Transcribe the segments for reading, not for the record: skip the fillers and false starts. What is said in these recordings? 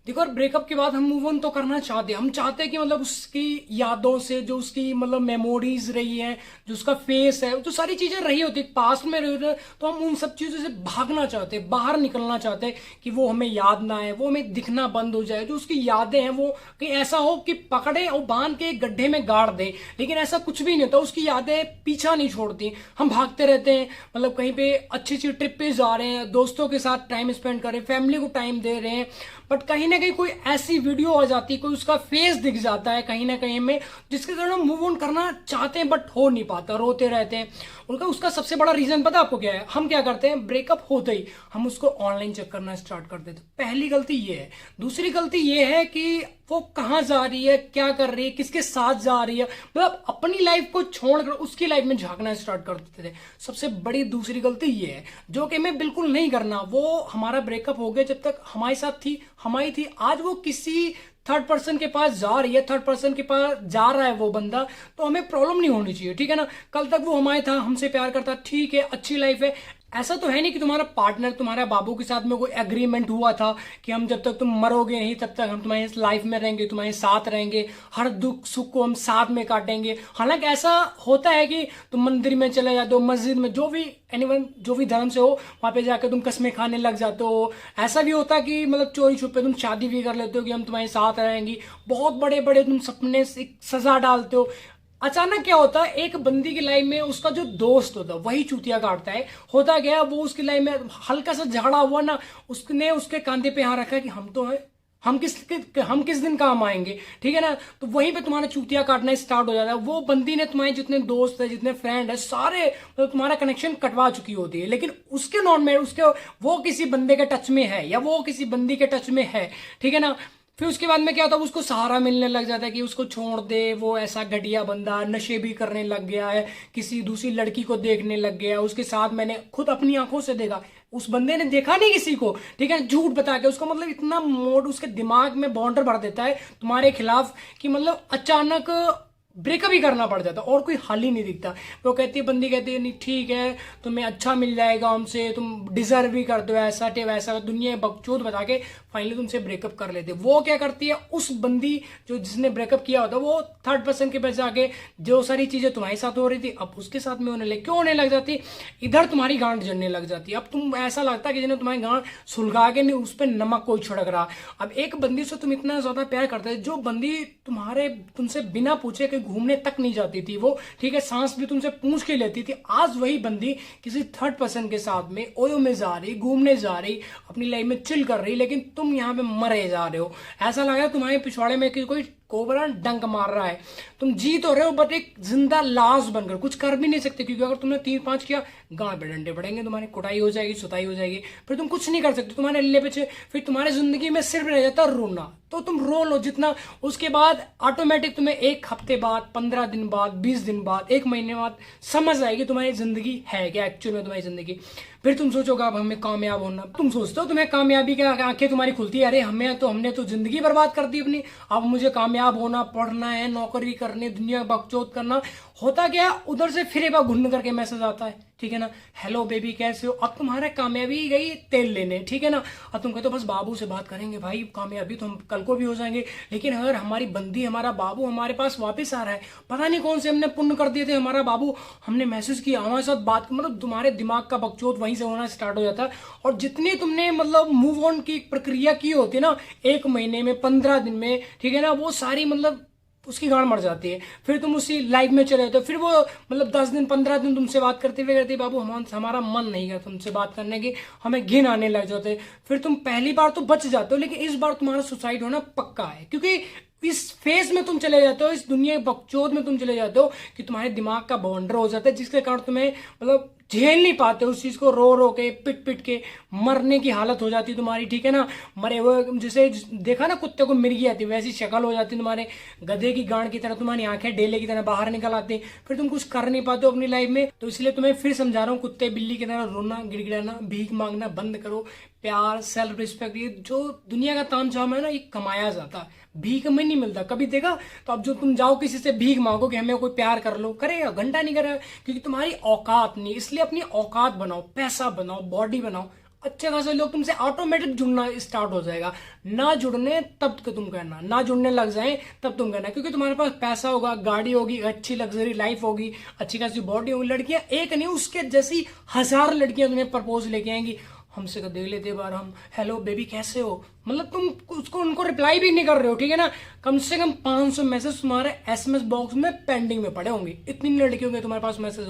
देखो, और ब्रेकअप के बाद हम मूव ऑन तो करना चाहते हैं। हम चाहते हैं कि मतलब उसकी यादों से, जो उसकी मतलब मेमोरीज रही है, जो उसका फेस है, जो सारी चीजें रही होती पास्ट में रही होती है, तो हम उन सब चीजों से भागना चाहते हैं, बाहर निकलना चाहते हैं कि वो हमें याद ना आए, वो हमें दिखना बंद हो जाए। जो उसकी यादें हैं वो कहीं ऐसा हो कि पकड़े और बांध के एक गड्ढे में गाड़ दे, लेकिन ऐसा कुछ भी नहीं होता। उसकी यादें पीछा नहीं छोड़ती, हम भागते रहते हैं। मतलब कहीं पे अच्छी अच्छी ट्रिप पे जा रहे हैं, दोस्तों के साथ टाइम स्पेंड कर रहे हैं, फैमिली को टाइम दे रहे हैं, बट कहीं ना कहीं कोई ऐसी वीडियो आ जाती है, कोई उसका फेस दिख जाता है कहीं ना कहीं में, जिसके कारण हम मूव ऑन करना चाहते हैं बट हो नहीं पाता, रोते रहते हैं। उनका उसका सबसे बड़ा रीजन पता आपको क्या है? हम क्या करते हैं, ब्रेकअप होते ही हम उसको ऑनलाइन चेक करना स्टार्ट कर देते हैं। पहली गलती ये है। दूसरी गलती ये है कि वो कहाँ जा रही है, क्या कर रही है, किसके साथ जा रही है, मतलब अपनी लाइफ को छोड़कर उसकी लाइफ में झांकना स्टार्ट कर देते थे। सबसे बड़ी दूसरी गलती ये है, जो कि हमें बिल्कुल नहीं करना। वो हमारा ब्रेकअप हो गया, जब तक हमारे साथ थी, हमारी थी, आज वो किसी थर्ड पर्सन के पास जा रही है, थर्ड पर्सन के पास जा रहा है वो बंदा, तो हमें प्रॉब्लम नहीं होनी चाहिए, ठीक है ना। कल तक वो हमारे था, हमसे प्यार करता, ठीक है, अच्छी लाइफ है। ऐसा तो है नहीं कि तुम्हारा पार्टनर, तुम्हारा बाबू के साथ में कोई एग्रीमेंट हुआ था कि हम जब तक तुम मरोगे नहीं तब तक हम तुम्हारे लाइफ में रहेंगे, तुम्हारे साथ रहेंगे, हर दुख सुख को हम साथ में काटेंगे। हालांकि ऐसा होता है कि तुम मंदिर में चले जाते हो, मस्जिद में, जो भी एनीवन जो भी धर्म से हो, वहां पे जाकर तुम कस्में खाने लग जाते हो। ऐसा भी होता है कि मतलब चोरी छुपे तुम शादी भी कर लेते हो कि हम तुम्हारे साथ रहेंगी। बहुत बड़े बड़े तुम सपने से सजा डालते हो। अचानक क्या होता है, एक बंदी की लाइफ में उसका जो दोस्त होता है वही चूतिया काटता है। होता क्या है, वो उसकी लाइफ में हल्का सा झगड़ा हुआ ना, उसने उसके कांधे पे हाथ रखा है कि हम तो है, हम किस दिन काम आएंगे, ठीक है ना। तो वहीं पे तुम्हारा चूतिया काटना स्टार्ट हो जाता है। वो बंदी ने तुम्हारे जितने दोस्त है, जितने फ्रेंड है, सारे मतलब तुम्हारा कनेक्शन कटवा चुकी होती है, लेकिन उसके नॉन में उसके वो किसी बंदे के टच में है या वो किसी बंदी के टच में है, ठीक है ना। फिर उसके बाद में क्या होता है, उसको सहारा मिलने लग जाता है कि उसको छोड़ दे, वो ऐसा घटिया बंदा, नशे भी करने लग गया है, किसी दूसरी लड़की को देखने लग गया, उसके साथ मैंने खुद अपनी आंखों से देखा। उस बंदे ने देखा नहीं किसी को, ठीक है, झूठ बता के उसको मतलब इतना मोड उसके दिमाग में बाउंडर भर देता है तुम्हारे खिलाफ कि मतलब अचानक ब्रेकअप ही करना पड़ जाता और कोई हल ही नहीं दिखता। वो कहती है, बंदी कहती है, नहीं ठीक है, तुम्हें अच्छा मिल जाएगा हमसे, तुम डिजर्व भी कर दो, ऐसा टे वैसा, दुनिया बकचोद बता के फाइनली तुमसे ब्रेकअप कर लेते। वो क्या करती है, उस बंदी जो जिसने ब्रेकअप किया होता, वो थर्ड पर्सन के पास जाके जो सारी चीजें तुम्हारे साथ हो रही थी अब उसके साथ में होने लगी। क्यों होने लग जाती? इधर तुम्हारी गांठ जलने लग जाती। अब तुम ऐसा लगता है कि जिन्हें तुम्हारी गांठ सुलगा के नहीं, उस पर नमक कोई छिड़क रहा। अब एक बंदी से तुम इतना ज्यादा प्यार करते हो, जो बंदी तुमसे बिना पूछे कहीं घूमने तक नहीं जाती थी वो, ठीक है, सांस भी तुमसे पूछ के लेती थी, आज वही बंदी किसी थर्ड पर्सन के साथ में ओयो में जा रही, घूमने जा रही, अपनी लाइफ में चिल कर रही, लेकिन तुम यहाँ पे मरे जा रहे हो। ऐसा लग रहा है तुम्हारे पिछवाड़े में कोई कोबरा डंक मार रहा है। तुम जी तो रहे हो बट एक जिंदा लाश बनकर, कुछ कर भी नहीं सकते, क्योंकि अगर तुमने 3-5 किया, गांड पे डंडे पड़ेंगे, तुम्हारी कुटाई हो जाएगी, सुताई हो जाएगी, फिर तुम कुछ नहीं कर सकते, तुम्हारे अल्ले पे। फिर तुम्हारी जिंदगी में सिर्फ रह जाता रोना। तो तुम रो लो जितना, उसके बाद ऑटोमेटिक तुम्हें 1 हफ्ते बाद, 15 दिन बाद, 20 दिन बाद, 1 महीने बाद समझ आएगी तुम्हारी जिंदगी है क्या एक्चुअल में तुम्हारी जिंदगी। फिर तुम सोचोगे अब हमें कामयाब होना, तुम सोचते हो तुम्हें कामयाबी की आंखें तुम्हारी खुलती है, अरे हमने तो जिंदगी बर्बाद कर दी अपनी, अब मुझे कामयाब होना, पढ़ना है, नौकरी करनी, दुनिया बकचोद करना। होता क्या, उधर से फिर एक बार घुन करके मैसेज आता है, ठीक है ना, हेलो बेबी कैसे हो। अब तुम्हारा कामयाबी गई तेल लेने, ठीक है ना। अब तुम कहते हो बस बाबू से बात करेंगे भाई, कामयाबी तो हम कल को भी हो जाएंगे, लेकिन अगर हमारी बंदी, हमारा बाबू हमारे पास वापस आ रहा है, पता नहीं कौन से हमने पुण्य कर दिए थे, हमारा बाबू, हमने मैसेज किया, हमारे साथ बात, मतलब तुम्हारे दिमाग का बकचोद वहीं से होना स्टार्ट हो जाता है। और जितनी तुमने मतलब मूव ऑन की प्रक्रिया की होती है ना, 1 महीने में, 15 दिन में, ठीक है ना, वो सारी मतलब उसकी गांड मर जाती है। फिर तुम उसी लाइफ में चले जाते हो, फिर वो मतलब 10 दिन 15 दिन तुमसे बात करते हुए कहती है, बाबू हमारा मन नहीं है तुमसे बात करने की, हमें घिन आने लग जाते। फिर तुम पहली बार तो बच जाते हो, लेकिन इस बार तुम्हारा सुसाइड होना पक्का है, क्योंकि इस फेज में तुम चले जाते हो, इस दुनिया बकचोद में तुम चले जाते हो कि तुम्हारे दिमाग का बाउंडर हो जाता है, जिसके कारण तुम्हें मतलब झेल नहीं पाते उस चीज को, रो रो के, पिट पिट के मरने की हालत हो जाती तुम्हारी, ठीक है ना। मरे हुए, जैसे देखा ना कुत्ते को मिर्गी आती वैसी शक्ल हो जाती तुम्हारे, गधे की गांड की तरह तुम्हारी आंखें डेले की तरह बाहर निकल आती, फिर तुम कुछ कर नहीं पाते हो अपनी लाइफ में। तो इसलिए तुम्हें फिर समझा रहा हूँ, कुत्ते बिल्ली की तरह रोना, गिड़गिड़ाना, भीख मांगना बंद करो। प्यार, सेल्फ रिस्पेक्ट, ये जो दुनिया का तामझाम है ना, ये कमाया जाता है, भीख में नहीं मिलता। कभी देखा? तो अब जो तुम जाओ किसी से भीख मांगो कि हमें कोई प्यार कर लो, करेगा? घंटा नहीं करेगा, क्योंकि तुम्हारी औकात नहीं। इसलिए अपनी औकात बनाओ, पैसा बनाओ, बॉडी बनाओ, अच्छे खासे लोग तुमसे ऑटोमेटिक जुड़ना स्टार्ट हो जाएगा। ना जुड़ने तब तो तुम कहना, ना जुड़ने लग जाए तब तुम कहना, क्योंकि तुम्हारे पास पैसा होगा, गाड़ी होगी, अच्छी लग्जरी लाइफ होगी, अच्छी खासी बॉडी होगी, लड़कियां एक नहीं उसके जैसी 1000 लड़कियां तुम्हें प्रपोज लेके आएंगी। हमसे तो देख लेते बार हम, हेलो बेबी कैसे हो, मतलब तुम उसको उनको रिप्लाई भी नहीं कर रहे हो, ठीक है ना। कम से कम 500 मैसेज तुम्हारे एसएमएस बॉक्स में पेंडिंग में पड़े होंगे, इतनी लड़कियों के तुम्हारे पास मैसेज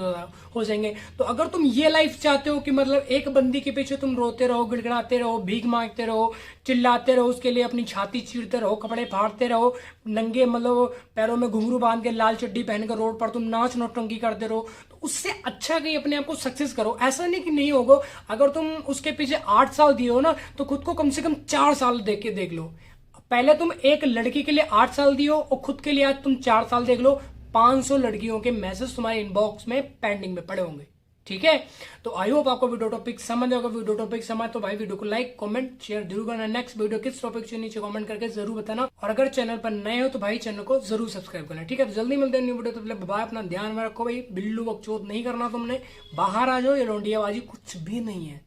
हो जाएंगे। तो अगर तुम ये लाइफ चाहते हो कि मतलब एक बंदी के पीछे तुम रोते रहो, गिड़गिड़ाते रहो, भीख मांगते रहो, चिल्लाते रहो, उसके लिए अपनी छाती चीरते रहो, कपड़े फाड़ते रहो, नंगे मतलब पैरों में घुंघरू बांध के लाल चड्डी पहनकर रोड पर तुम नाच नौटंकी करते रहो, तो उससे अच्छा कहीं अपने आप को सक्सेस करो। ऐसा नहीं कि नहीं होगा, अगर तुम उसके पीछे 8 साल दिए हो ना, तो खुद को कम से कम 4 साल देख लो। पहले तुम एक लड़की के लिए 8 साल दियो और खुद के लिए आज तुम 4 साल देख लो। 500 लड़कियों के मैसेज तुम्हारे इनबॉक्स में पेंडिंग में पड़े होंगे, ठीक है। तो आई होप आपको वीडियो टॉपिक समझ होगा। वीडियो टॉपिक समझ तो भाई वीडियो को लाइक कमेंट शेयर जरूर करना। नेक्स्ट वीडियो किस टॉपिक से नीचे कमेंट करके जरूर बताना, और अगर चैनल पर नए हो तो भाई चैनल को जरूर सब्सक्राइब करना, ठीक है। तो जल्दी मिलते हैं न्यू वीडियो, तो पहले बाय, अपना ध्यान में रखो भाई, बिल्लू बकचोद नहीं करना तुमने, बाहर आ जाओ, ये लौंडियाबाजी कुछ भी नहीं है।